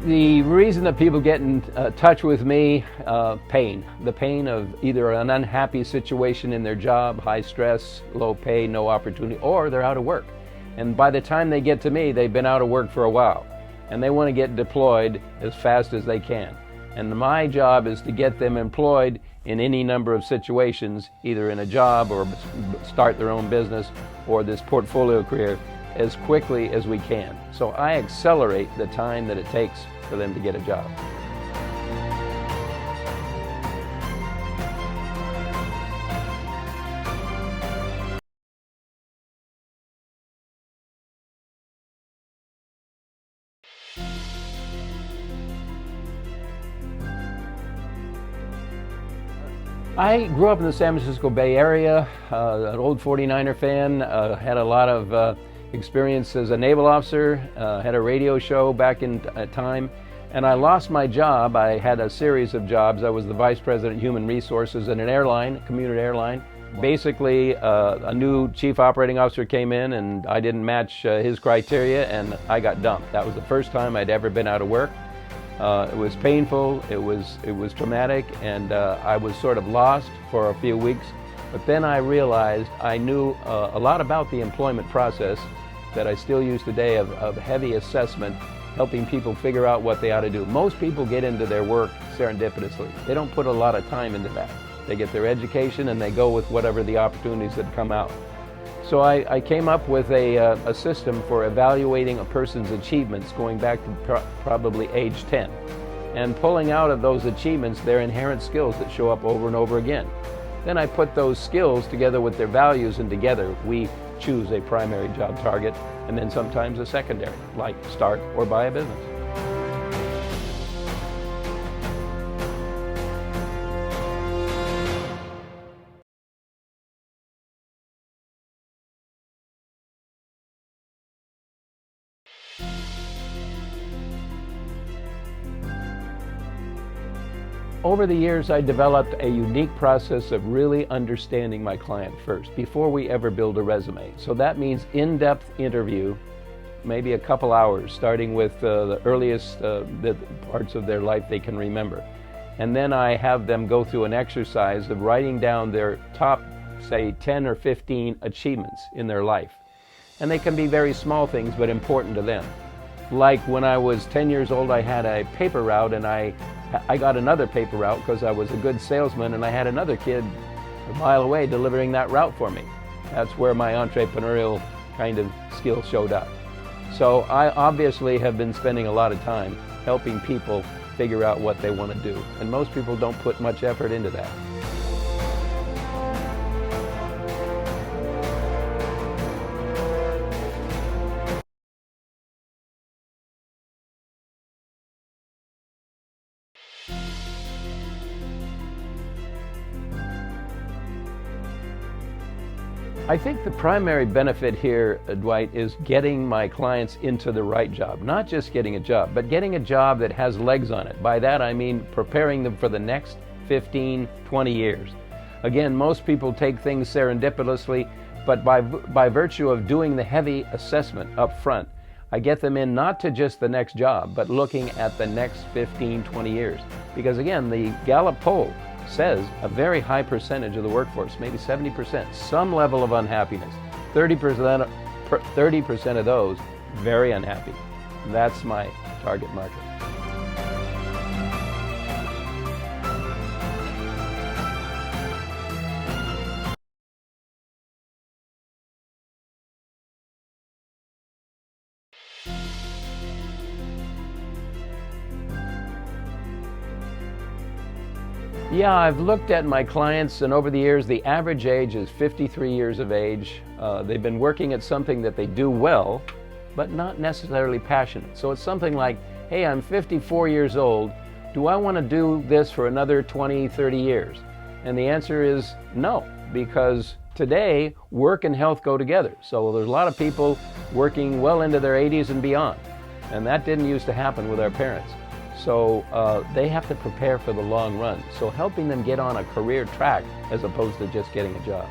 The reason that people get in touch with me, pain. The pain of either an unhappy situation in their job, high stress, low pay, no opportunity, or they're out of work. And by the time they get to me, they've been out of work for a while. And they want to get deployed as fast as they can. And my job is to get them employed in any number of situations, either in a job or start their own business or this portfolio career, as quickly as we can. So I accelerate the time that it takes for them to get a job. I grew up in the San Francisco Bay Area, an old 49er fan, had a lot of experience as a naval officer, had a radio show back in time, and I lost my job. I had a series of jobs. I was the vice president of human resources in an airline, a commuter airline. Basically, a new chief operating officer came in and I didn't match his criteria and I got dumped. That was the first time I'd ever been out of work. It was painful, it was traumatic, and I was sort of lost for a few weeks. But then I realized I knew a lot about the employment process that I still use today of heavy assessment, helping people figure out what they ought to do. Most people get into their work serendipitously. They don't put a lot of time into that. They get their education and they go with whatever the opportunities that come out. So I came up with a system for evaluating a person's achievements going back to probably age 10 and pulling out of those achievements their inherent skills that show up over and over again. Then I put those skills together with their values, and together we choose a primary job target and then sometimes a secondary, like start or buy a business. Over the years, I developed a unique process of really understanding my client first, before we ever build a resume. So that means in-depth interview, maybe a couple hours, starting with the earliest the parts of their life they can remember. And then I have them go through an exercise of writing down their top, say, 10 or 15 achievements in their life. And they can be very small things, but important to them. Like when I was 10 years old, I had a paper route, and I got another paper route because I was a good salesman, and I had another kid a mile away delivering that route for me. That's where my entrepreneurial kind of skill showed up. So I obviously have been spending a lot of time helping people figure out what they want to do, and most people don't put much effort into that. I think the primary benefit here, Dwight, is getting my clients into the right job. Not just getting a job, but getting a job that has legs on it. By that I mean preparing them for the next 15, 20 years. Again, most people take things serendipitously, but by virtue of doing the heavy assessment up front, I get them in not to just the next job, but looking at the next 15, 20 years. Because again, the Gallup poll says a very high percentage of the workforce, maybe 70%, some level of unhappiness. 30% of those very unhappy. That's my target market. Yeah, I've looked at my clients, and over the years, the average age is 53 years of age. They've been working at something that they do well, but not necessarily passionate. So it's something like, hey, I'm 54 years old. Do I want to do this for another 20, 30 years? And the answer is no, because today, work and health go together. So there's a lot of people working well into their 80s and beyond. And that didn't used to happen with our parents. So they have to prepare for the long run. So helping them get on a career track as opposed to just getting a job.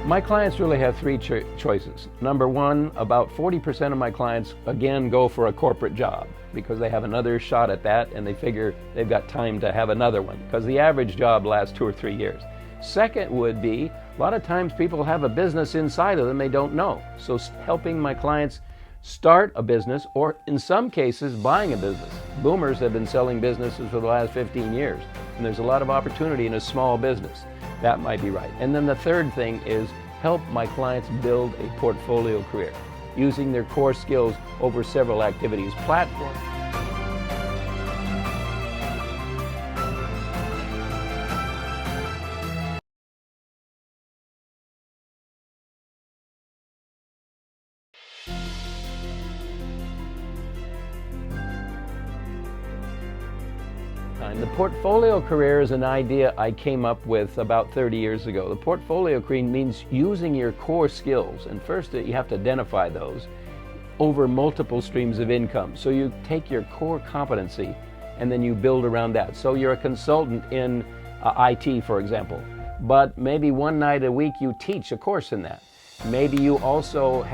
My clients really have three choices. Number one, about 40% of my clients, again, go for a corporate job because they have another shot at that and they figure they've got time to have another one because the average job lasts 2 or 3 years. Second would be, a lot of times people have a business inside of them they don't know. So helping my clients start a business, or in some cases, buying a business. Boomers have been selling businesses for the last 15 years, and there's a lot of opportunity in a small business. That might be right. And then the third thing is help my clients build a portfolio career using their core skills over several activities, platforms. The portfolio career is an idea I came up with about 30 years ago. The portfolio career means using your core skills, and first you have to identify those, over multiple streams of income. So you take your core competency and then you build around that. So you're a consultant in IT, for example, but maybe one night a week you teach a course in that. Maybe you also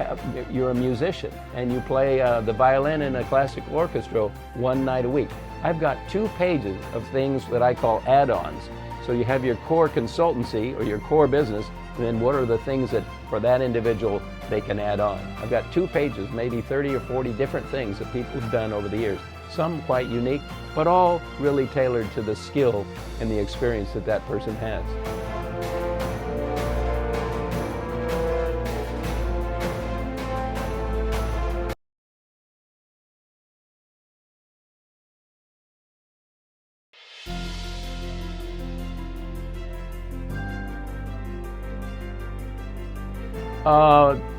you're a musician and you play the violin in a classical orchestra one night a week. I've got 2 pages of things that I call add-ons. So you have your core consultancy or your core business, and then what are the things that for that individual they can add on. I've got 2 pages, maybe 30 or 40 different things that people have done over the years. Some quite unique, but all really tailored to the skill and the experience that that person has.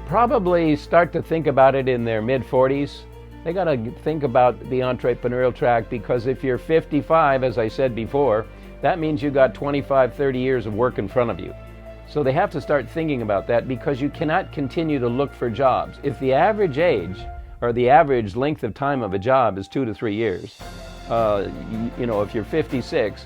Probably start to think about it in their mid-40s. They got to think about the entrepreneurial track because if you're 55, as I said before, that means you've got 25, 30 years of work in front of you. So they have to start thinking about that because you cannot continue to look for jobs. If the average age or the average length of time of a job is 2 to 3 years, if you're 56,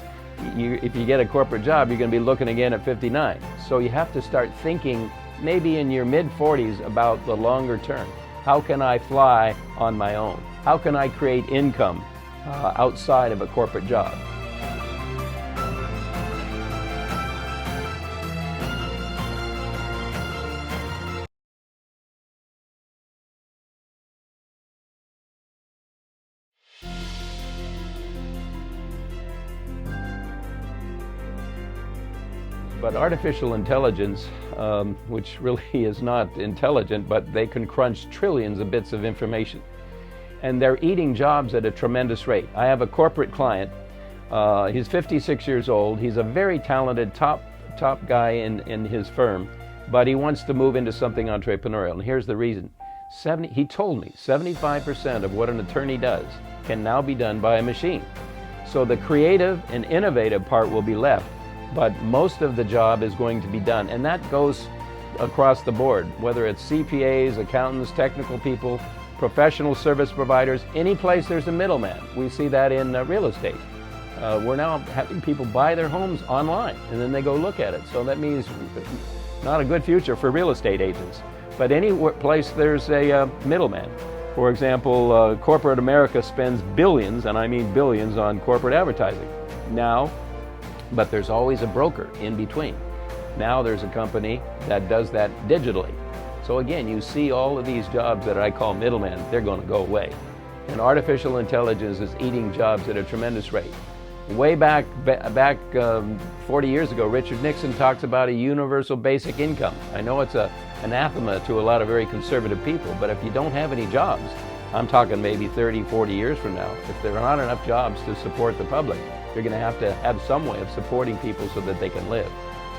if you get a corporate job, you're going to be looking again at 59. So you have to start thinking maybe in your mid-40s about the longer term. How can I fly on my own? How can I create income outside of a corporate job? But artificial intelligence, which really is not intelligent, but they can crunch trillions of bits of information. And they're eating jobs at a tremendous rate. I have a corporate client. He's 56 years old. He's a very talented top guy in his firm, but he wants to move into something entrepreneurial. And here's the reason. He told me 75% of what an attorney does can now be done by a machine. So the creative and innovative part will be left, but most of the job is going to be done. And that goes across the board, whether it's CPAs, accountants, technical people, professional service providers, any place there's a middleman. We see that in real estate. We're now having people buy their homes online and then they go look at it. So that means not a good future for real estate agents. But any place there's a middleman. For example, corporate America spends billions, and I mean billions, on corporate advertising now, but there's always a broker in between. Now there's a company that does that digitally. So again, you see all of these jobs that I call middlemen, they're going to go away. And artificial intelligence is eating jobs at a tremendous rate. Way back 40 years ago, Richard Nixon talks about a universal basic income. I know it's an anathema to a lot of very conservative people, but if you don't have any jobs, I'm talking maybe 30, 40 years from now, if there aren't enough jobs to support the public, you're going to have some way of supporting people so that they can live.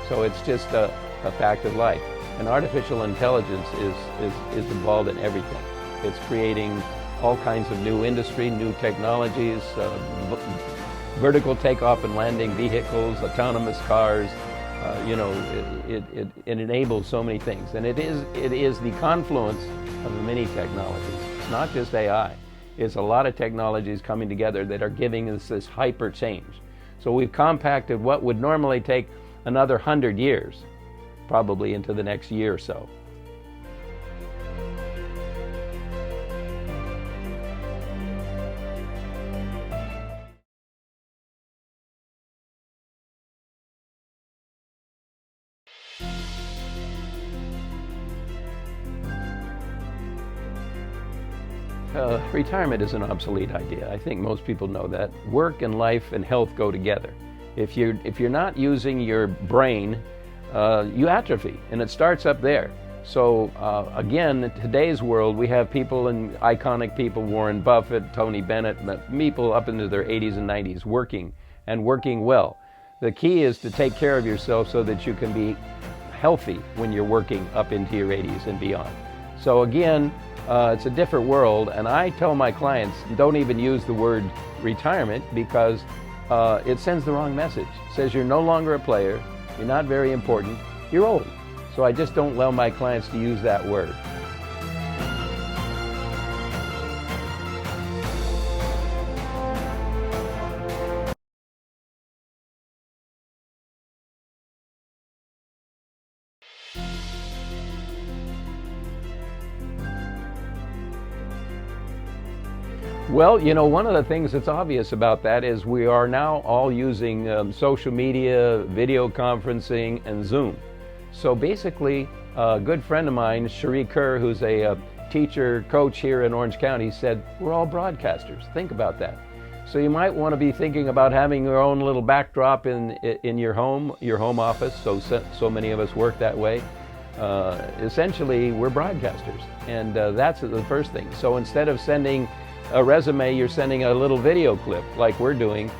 So it's just a fact of life. And artificial intelligence is involved in everything. It's creating all kinds of new industry, new technologies, vertical takeoff and landing vehicles, autonomous cars. It enables so many things. And it is the confluence of many technologies. It's not just AI. It's a lot of technologies coming together that are giving us this hyper change. So we've compacted what would normally take another 100 years probably into the next year or so. Retirement is an obsolete idea. I think most people know that. Work and life and health go together. If you're not using your brain, you atrophy, and it starts up there. So again, in today's world, we have people, and iconic people, Warren Buffett, Tony Bennett, people up into their 80s and 90s working and working well. The key is to take care of yourself so that you can be healthy when you're working up into your 80s and beyond. So again, it's a different world, and I tell my clients, don't even use the word retirement, because it sends the wrong message. It says you're no longer a player, you're not very important, you're old. So I just don't allow my clients to use that word. Well, you know, one of the things that's obvious about that is we are now all using social media, video conferencing, and Zoom. So basically, a good friend of mine, Cherie Kerr, who's a teacher, coach here in Orange County, said, we're all broadcasters. Think about that. So you might want to be thinking about having your own little backdrop in your home office. So many of us work that way. Essentially, we're broadcasters, and that's the first thing. So instead of sending a resume, you're sending a little video clip like we're doing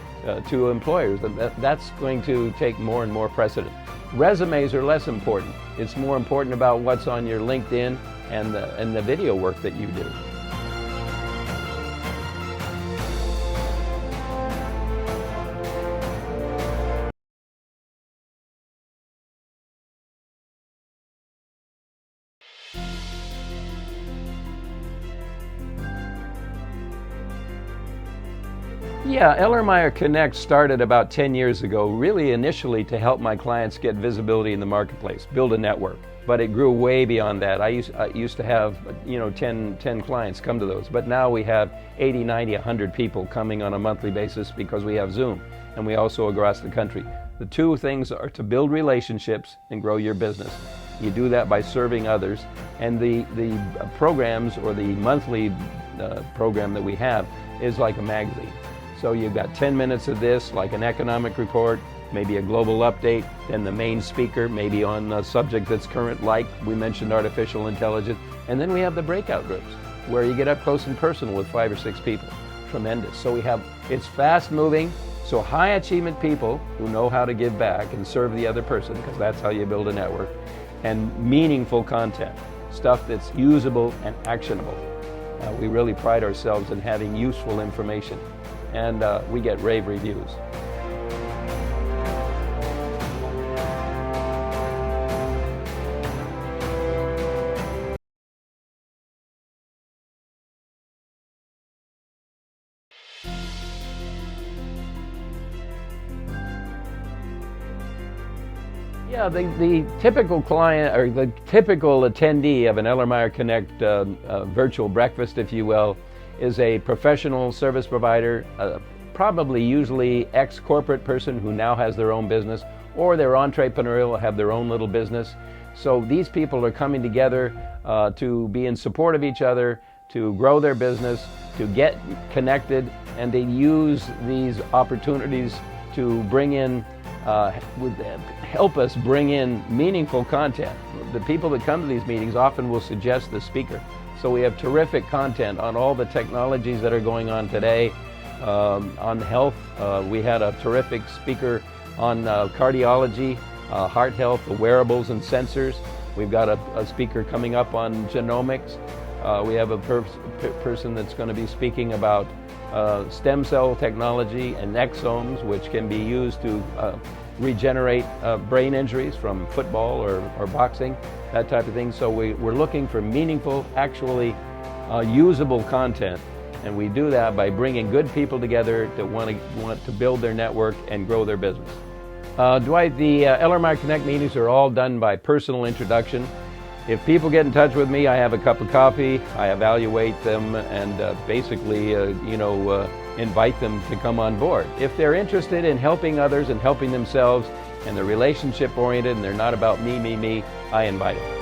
to employers. That's going to take more and more precedent. Resumes are less important. It's more important about what's on your LinkedIn and the video work that you do. Yeah, Ellermeyer Connect started about 10 years ago, really initially to help my clients get visibility in the marketplace, build a network. But it grew way beyond that. I used to have, 10 clients come to those, but now we have 80, 90, 100 people coming on a monthly basis because we have Zoom, and we also across the country. The two things are to build relationships and grow your business. You do that by serving others, and the programs, or the monthly program that we have, is like a magazine. So you've got 10 minutes of this, like an economic report, maybe a global update, then the main speaker, maybe on a subject that's current, like we mentioned artificial intelligence, and then we have the breakout groups, where you get up close and personal with 5 or 6 people. Tremendous. So it's fast moving, so high achievement people who know how to give back and serve the other person, because that's how you build a network, and meaningful content, stuff that's usable and actionable. We really pride ourselves in having useful information, and we get rave reviews. Yeah, the typical client, or the typical attendee of an Ellermeyer Connect virtual breakfast, if you will, is a professional service provider, probably usually ex-corporate person who now has their own business, or they're entrepreneurial, have their own little business. So these people are coming together to be in support of each other, to grow their business, to get connected, and to use these opportunities to bring in, help us bring in meaningful content. The people that come to these meetings often will suggest the speaker. So we have terrific content on all the technologies that are going on today. On health, we had a terrific speaker on cardiology, heart health, the wearables and sensors. We've got a speaker coming up on genomics. We have a person that's going to be speaking about stem cell technology and exomes, which can be used to regenerate brain injuries from football or boxing, that type of thing. So we're looking for meaningful, actually usable content, and we do that by bringing good people together that want to build their network and grow their business. Dwight, the Ellermeyer Connect meetings are all done by personal introduction. If people get in touch with me, I have a cup of coffee, I evaluate them, and basically, invite them to come on board. If they're interested in helping others and helping themselves, and they're relationship oriented and they're not about me, I invite them.